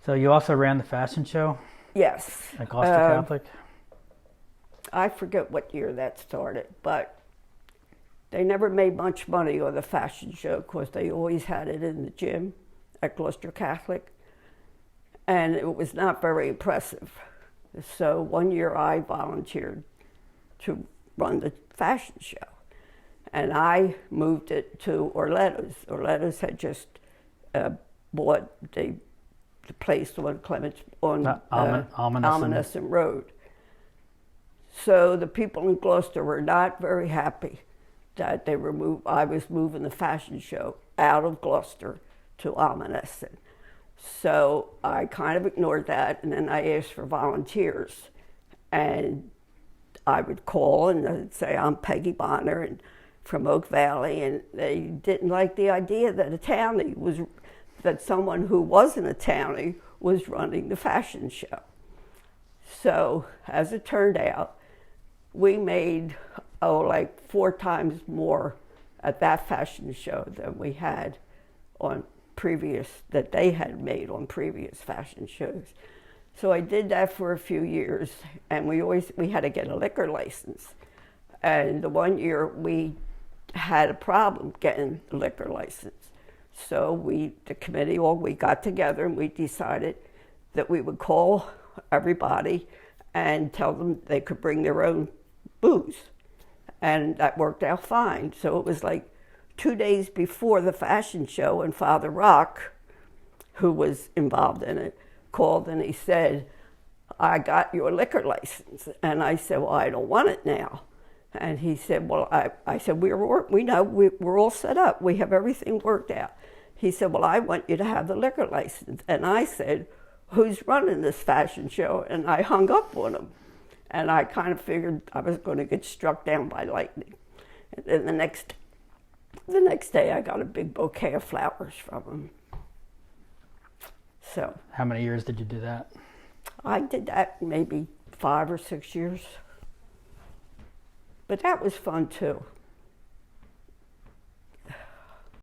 So you also ran the fashion show Yes. at Gloucester Catholic? I forget what year that started, but they never made much money on the fashion show because they always had it in the gym at Gloucester Catholic, and it was not very impressive. So one year I volunteered to run the fashion show, and I moved it to Orletto's. Orletto's had just bought the place on Clements on Almanesson Road. So the people in Gloucester were not very happy that I was moving the fashion show out of Gloucester to Almanesson. So I kind of ignored that, and then I asked for volunteers. And I would call and I'd say, I'm Peggy Bonner and from Oak Valley, and they didn't like the idea that someone who wasn't a townie was running the fashion show. So as it turned out, we made like 4 times more at that fashion show than we had that they had made on previous fashion shows. So I did that for a few years, and we had to get a liquor license. And the one year we had a problem getting a liquor license. So the committee, we got together and we decided that we would call everybody and tell them they could bring their own booze. And that worked out fine. So it was like 2 days before the fashion show, and Father Rock, who was involved in it, called and he said, I got your liquor license. And I said, well, I don't want it now. And he said, well, I said, we know we're all set up. We have everything worked out. He said, well, I want you to have the liquor license. And I said, who's running this fashion show? And I hung up on him. And I kind of figured I was going to get struck down by lightning. And then the next day I got a big bouquet of flowers from him. So. How many years did you do that? I did that maybe 5 or 6 years. But that was fun too.